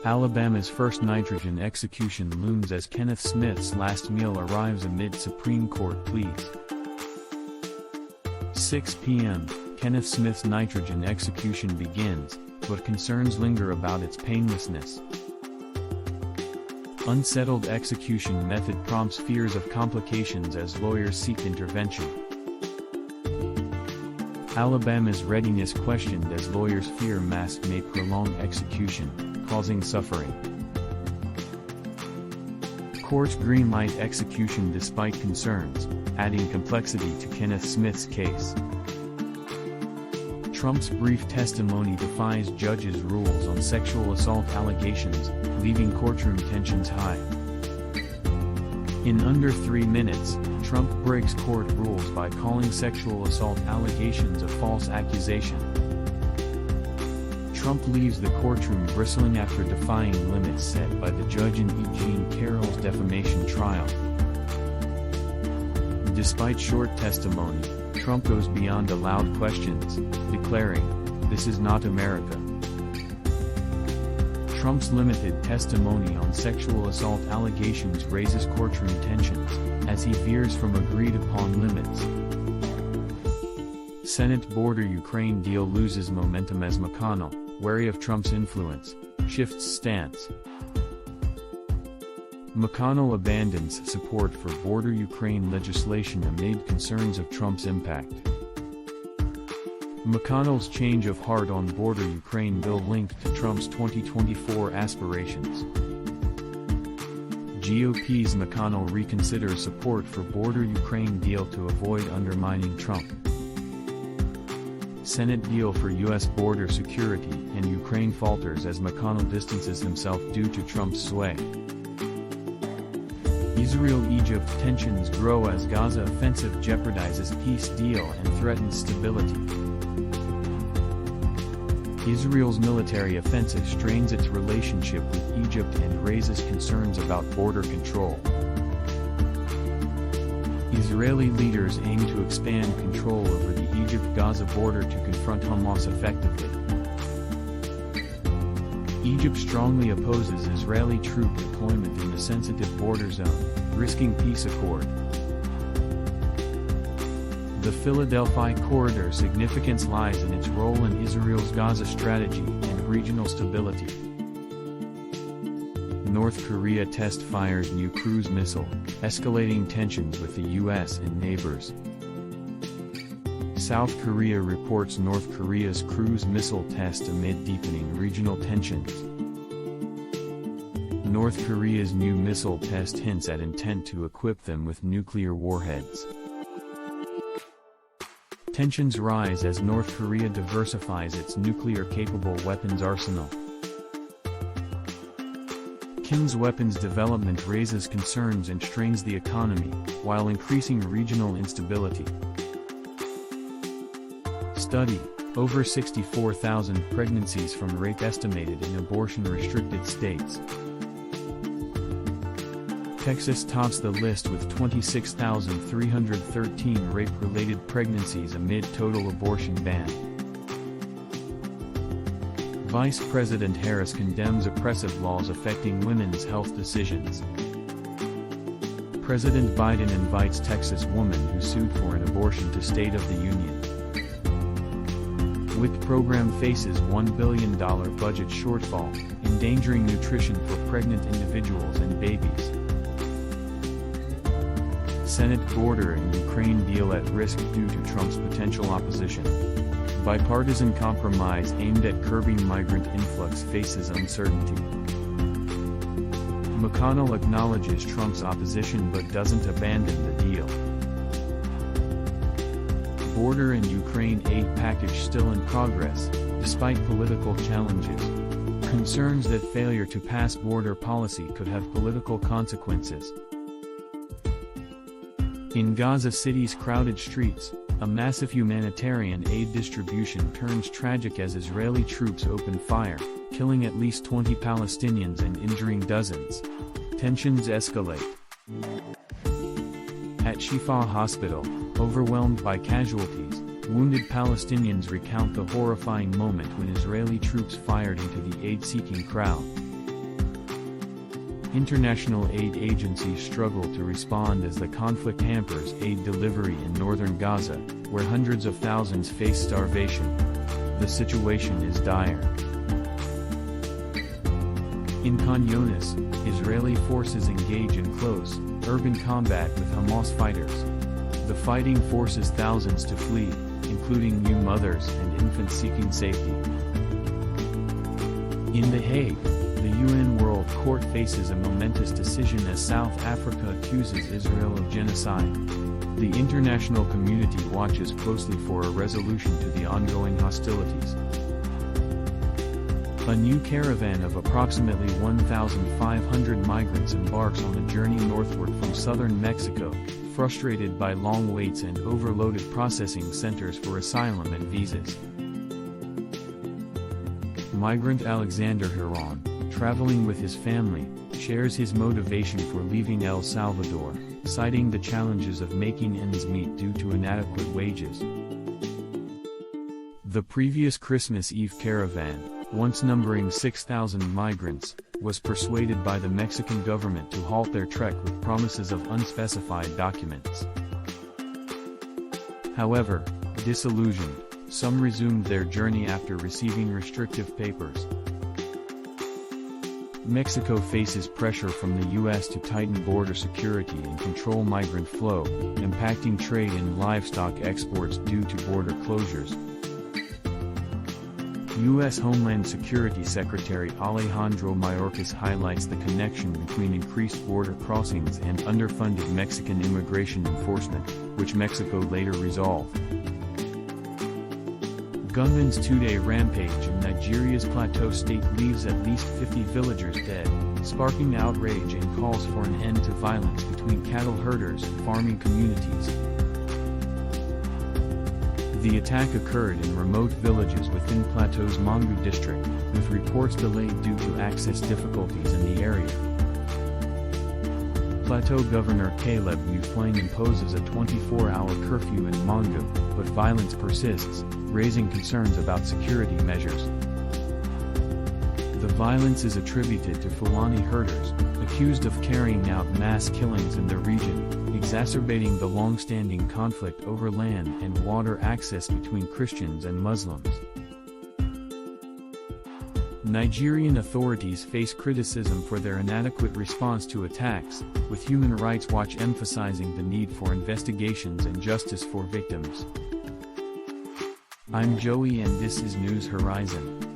Alabama's first nitrogen execution looms as Kenneth Smith's last meal arrives amid Supreme Court pleas. 6 p.m., Kenneth Smith's nitrogen execution begins, but concerns linger about its painlessness. Unsettled execution method prompts fears of complications as lawyers seek intervention. Alabama's readiness questioned as lawyers fear mask may prolong execution, causing suffering. Courts greenlight execution despite concerns, adding complexity to Kenneth Smith's case. Trump's brief testimony defies judges' rules on sexual assault allegations, leaving courtroom tensions high. In under 3 minutes, Trump breaks court rules by calling sexual assault allegations a false accusation. Trump leaves the courtroom bristling after defying limits set by the judge in E. Jean Carroll's defamation trial. Despite short testimony, Trump goes beyond allowed questions, declaring, "This is not America." Trump's limited testimony on sexual assault allegations raises courtroom tensions, as he veers from agreed-upon limits. Senate border Ukraine deal loses momentum as McConnell, wary of Trump's influence, shifts stance. McConnell abandons support for border Ukraine legislation amid concerns of Trump's impact. McConnell's change of heart on border Ukraine bill linked to Trump's 2024 aspirations. GOP's McConnell reconsiders support for border Ukraine deal to avoid undermining Trump. Senate deal for U.S. border security and Ukraine falters as McConnell distances himself due to Trump's sway. Israel-Egypt tensions grow as Gaza offensive jeopardizes peace deal and threatens stability. Israel's military offensive strains its relationship with Egypt and raises concerns about border control. Israeli leaders aim to expand control over the Egypt-Gaza border to confront Hamas effectively. Egypt strongly opposes Israeli troop deployment in the sensitive border zone, risking peace accord. The Philadelphia corridor's significance lies in its role in Israel's Gaza strategy and regional stability. North Korea test fires new cruise missile, escalating tensions with the U.S. and neighbors. South Korea reports North Korea's cruise missile test amid deepening regional tensions. North Korea's new missile test hints at intent to equip them with nuclear warheads. Tensions rise as North Korea diversifies its nuclear-capable weapons arsenal. Kim's weapons development raises concerns and strains the economy, while increasing regional instability. Study: over 64,000 pregnancies from rape estimated in abortion-restricted states. Texas tops the list with 26,313 rape-related pregnancies amid total abortion ban. Vice President Harris condemns oppressive laws affecting women's health decisions. President Biden invites Texas woman who sued for an abortion to State of the Union. WIC program faces $1 billion budget shortfall, endangering nutrition for pregnant individuals and babies. Senate border and Ukraine deal at risk due to Trump's potential opposition. Bipartisan compromise aimed at curbing migrant influx faces uncertainty. McConnell acknowledges Trump's opposition but doesn't abandon the deal. Border and Ukraine aid package still in progress, despite political challenges. Concerns that failure to pass border policy could have political consequences. In Gaza City's crowded streets, a massive humanitarian aid distribution turns tragic as Israeli troops open fire, killing at least 20 Palestinians and injuring dozens. Tensions escalate. At Shifa Hospital, overwhelmed by casualties, wounded Palestinians recount the horrifying moment when Israeli troops fired into the aid-seeking crowd. International aid agencies struggle to respond as the conflict hampers aid delivery in northern Gaza, where hundreds of thousands face starvation. The situation is dire. In Khan Younis, Israeli forces engage in close, urban combat with Hamas fighters. The fighting forces thousands to flee, including new mothers and infants seeking safety. In The Hague, the UN World Court faces a momentous decision as South Africa accuses Israel of genocide. The international community watches closely for a resolution to the ongoing hostilities. A new caravan of approximately 1,500 migrants embarks on a journey northward from southern Mexico, frustrated by long waits and overloaded processing centers for asylum and visas. Migrant Alexander Heron, traveling with his family, shares his motivation for leaving El Salvador, citing the challenges of making ends meet due to inadequate wages. The previous Christmas Eve caravan, once numbering 6,000 migrants, was persuaded by the Mexican government to halt their trek with promises of unspecified documents. However, disillusioned, some resumed their journey after receiving restrictive papers. Mexico faces pressure from the U.S. to tighten border security and control migrant flow, impacting trade in livestock exports due to border closures. U.S. Homeland Security Secretary Alejandro Mayorkas highlights the connection between increased border crossings and underfunded Mexican immigration enforcement, which Mexico later resolved. Gunmen's two-day rampage in Nigeria's Plateau state leaves at least 50 villagers dead, sparking outrage and calls for an end to violence between cattle herders and farming communities. The attack occurred in remote villages within Plateau's Mangu district, with reports delayed due to access difficulties in the area. Plateau Governor Caleb Mufwang imposes a 24-hour curfew in Mangu, but violence persists, raising concerns about security measures. The violence is attributed to Fulani herders, accused of carrying out mass killings in the region, exacerbating the long-standing conflict over land and water access between Christians and Muslims. Nigerian authorities face criticism for their inadequate response to attacks, with Human Rights Watch emphasizing the need for investigations and justice for victims. I'm Joey and this is News Horizon.